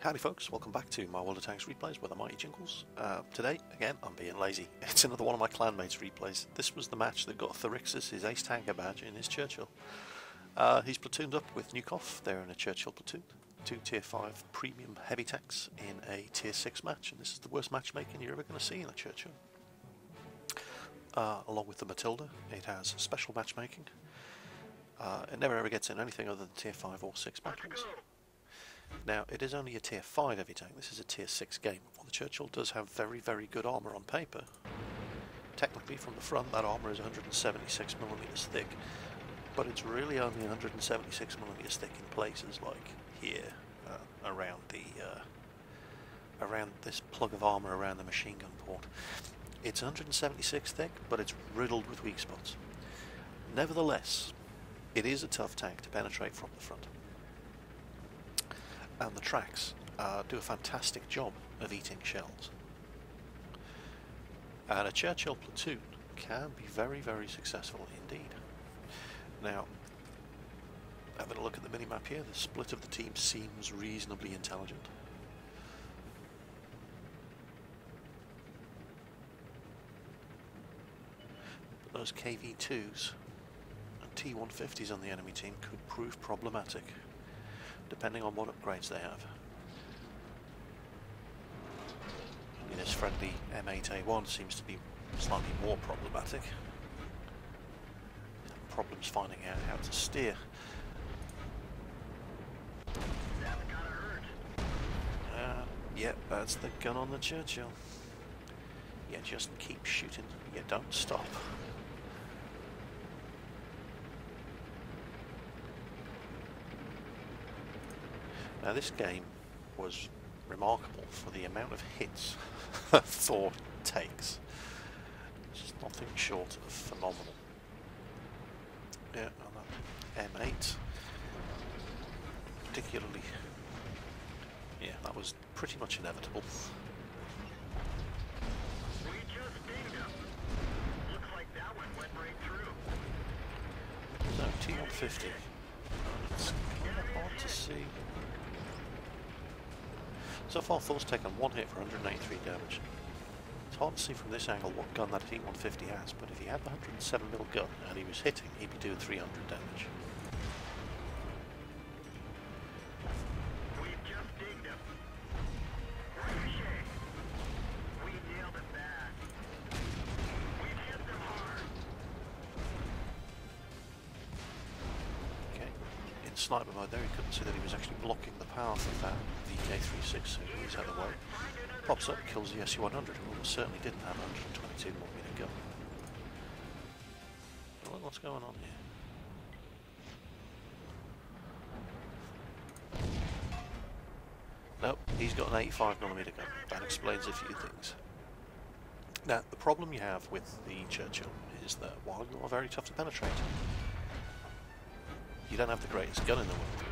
Howdy folks, welcome back to my World of Tanks replays with the mighty Jingles. Today, again, I'm being lazy. It's another one of my clanmates replays. This was the match that got Thorixus his ace tanker badge in his Churchill. He's platooned up with Nukov. They're in a Churchill platoon. Two tier 5 premium heavy tanks in a tier 6 match, and this is the worst matchmaking you're ever going to see in a Churchill. Along with the Matilda, it has special matchmaking. It never ever gets in anything other than tier 5 or 6 battles. Now, it is only a tier 5 heavy tank. This is a tier 6 game. While the Churchill does have very, very good armour on paper, technically from the front that armour is 176mm thick, but it's really only 176mm thick in places like here, around this plug of armour around the machine gun port. It's 176 thick, but it's riddled with weak spots. Nevertheless, it is a tough tank to penetrate from the front. And the tracks do a fantastic job of eating shells. And a Churchill platoon can be very, very successful indeed. Now, having a look at the minimap here, the split of the team seems reasonably intelligent. But those KV2s and T150s on the enemy team could prove problematic, depending on what upgrades they have. I mean, this friendly M8A1 seems to be slightly more problematic. Problems finding out how to steer. Yep, that's the gun on the Churchill. You just keep shooting, you don't stop. Now this game was remarkable for the amount of hits that Thor takes. It's nothing short of phenomenal. Yeah, and that M8 particularly, yeah, that was pretty much inevitable. We just dinged him. Looks like that one went right through. So T150. It's kind of hard to see. So far Thor's taken one hit for 183 damage. It's hard to see from this angle what gun that T150 has, but if he had the 107mm gun and he was hitting, he'd be doing 300 damage. We've just dinged him. Ricochet. We nailed it bad. We've hit them hard. Okay, in sniper mode there, he couldn't see that he was actually blocking the path of that VK36, so he was out of the way. Pops up, kills the SU-100, who almost certainly didn't have a 122mm gun. Well, what's going on here? Nope, he's got an 85mm gun. That explains a few things. Now, the problem you have with the Churchill is that while you are very tough to penetrate, you don't have the greatest gun in the world.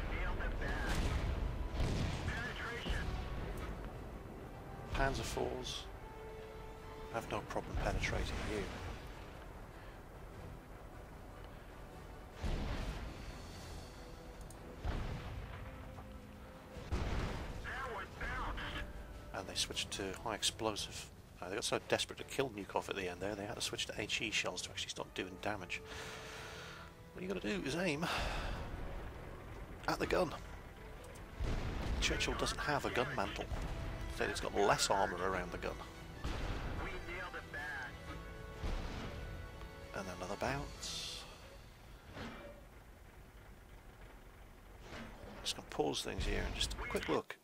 Panzer IVs have no problem penetrating you. And they switched to high explosive. They got so desperate to kill Nukov at the end there, they had to switch to HE shells to actually start doing damage. What you got to do is aim at the gun. Churchill doesn't have a gun mantle. Instead, it's got less armour around the gun. We nailed it bad. And another bounce. Just going to pause things here and just a quick look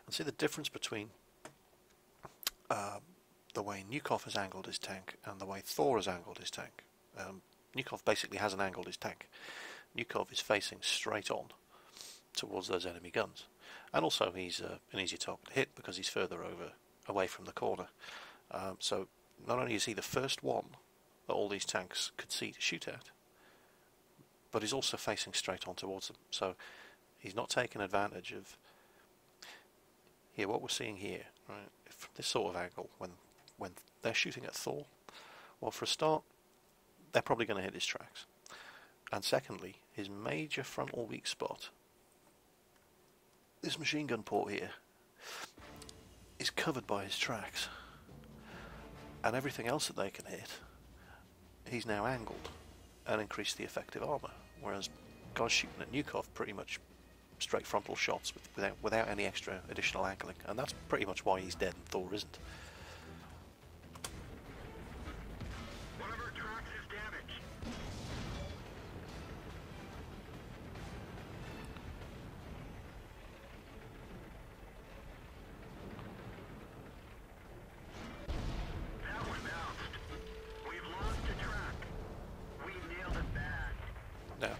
and see the difference between the way Nukov has angled his tank and the way Thor has angled his tank. Nukov basically hasn't angled his tank. Nukov is facing straight on towards those enemy guns. And also he's an easier target to hit because he's further away from the corner. So not only is he the first one that all these tanks could see to shoot at, but he's also facing straight on towards them. So he's not taking advantage of here. What we're seeing here, right, from this sort of angle, when they're shooting at Thor, well, for a start, they're probably going to hit his tracks. And secondly, his major frontal weak spot this machine gun port here is covered by his tracks, and everything else that they can hit, he's now angled and increased the effective armour, whereas guys shooting at Nukov pretty much straight frontal shots without any extra additional angling, and that's pretty much why he's dead and Thor isn't. One of our tracks is damaged. That one bounced. We've lost a track. We nailed it bad. Now,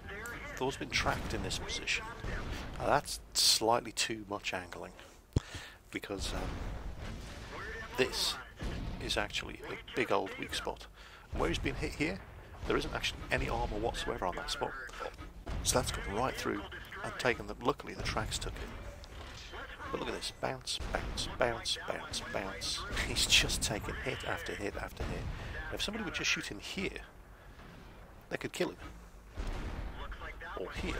Thor's been tracked in this position. Now, that's slightly too much angling, because this is actually a big old weak spot. And where he's been hit here, there isn't actually any armour whatsoever on that spot. So that's gone right through and taken them. Luckily the tracks took it. But look at this, bounce, bounce, bounce, bounce, bounce. He's just taken hit after hit after hit. Now, if somebody would just shoot him here, they could kill him. Or here.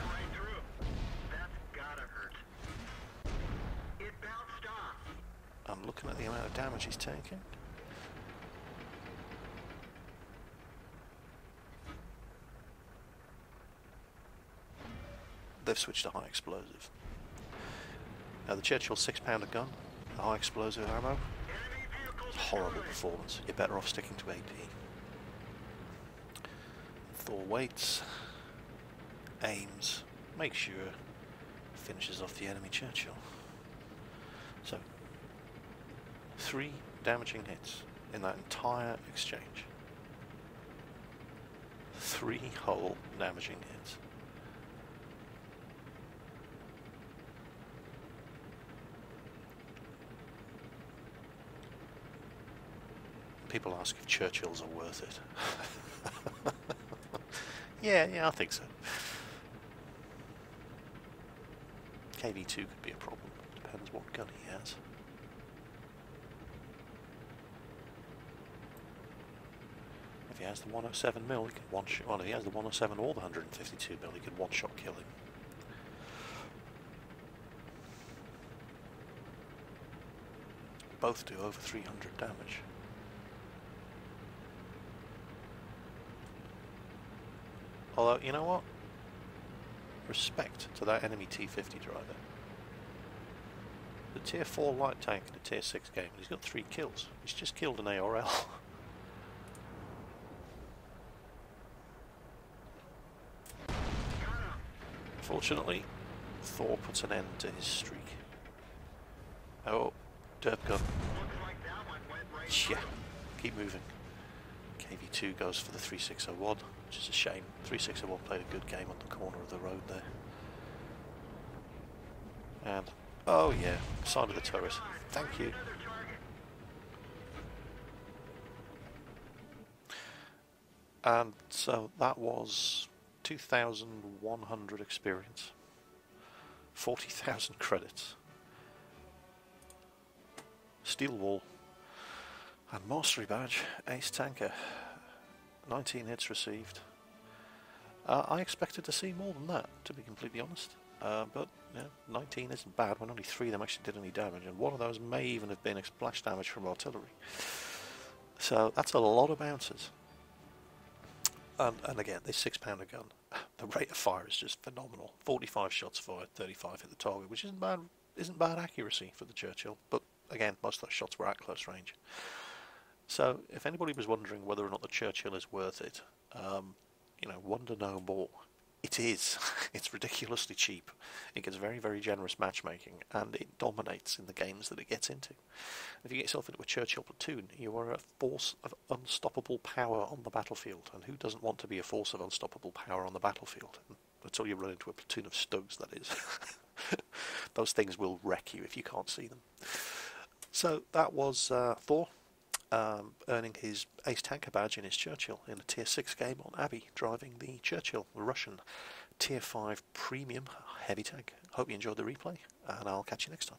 I'm looking at the amount of damage he's taking. They've switched to high explosive. Now the Churchill 6-pounder gun, the high explosive ammo, horrible performance. You're better off sticking to AD. Thor waits, aims, makes sure, finishes off the enemy Churchill. So, 3 damaging hits in that entire exchange. 3 whole damaging hits. People ask if Churchills are worth it. Yeah, I think so. KV2 could be a problem. Depends what gun he has. If he has the 107mm, he can one-shot. Well, if he has the 107 or the 152mm, he could one-shot kill him. Both do over 300 damage. Although, you know what? Respect to that enemy T-50 driver. The tier 4 light tank in a tier 6 game, he's got 3 kills. He's just killed an ARL. Fortunately, Thor puts an end to his streak. Oh, derp gun. Yeah, keep moving. KV2 goes for the 3601, which is a shame. 3601 played a good game on the corner of the road there. And, oh yeah, side of the turret. Thank you. And so that was 2,100 experience, 40,000 credits, steel wall, and mastery badge, ace tanker, 19 hits received. I expected to see more than that, to be completely honest, but yeah, 19 isn't bad when only 3 of them actually did any damage, and one of those may even have been a splash damage from artillery. So that's a lot of bounces. And again, this 6-pounder gun, the rate of fire is just phenomenal. 45 shots fired, 35 hit the target, which isn't bad accuracy for the Churchill. But again, most of those shots were at close range. So if anybody was wondering whether or not the Churchill is worth it, you know, wonder no more. It is. It's ridiculously cheap. It gets very, very generous matchmaking, and it dominates in the games that it gets into. If you get yourself into a Churchill platoon, you are a force of unstoppable power on the battlefield, and who doesn't want to be a force of unstoppable power on the battlefield? Until you run into a platoon of Stugs, that is. Those things will wreck you if you can't see them. So that was Thor. Earning his ace tanker badge in his Churchill in a tier 6 game on Abbey, driving the Churchill, the Russian tier 5 premium heavy tank. Hope you enjoyed the replay, and I'll catch you next time.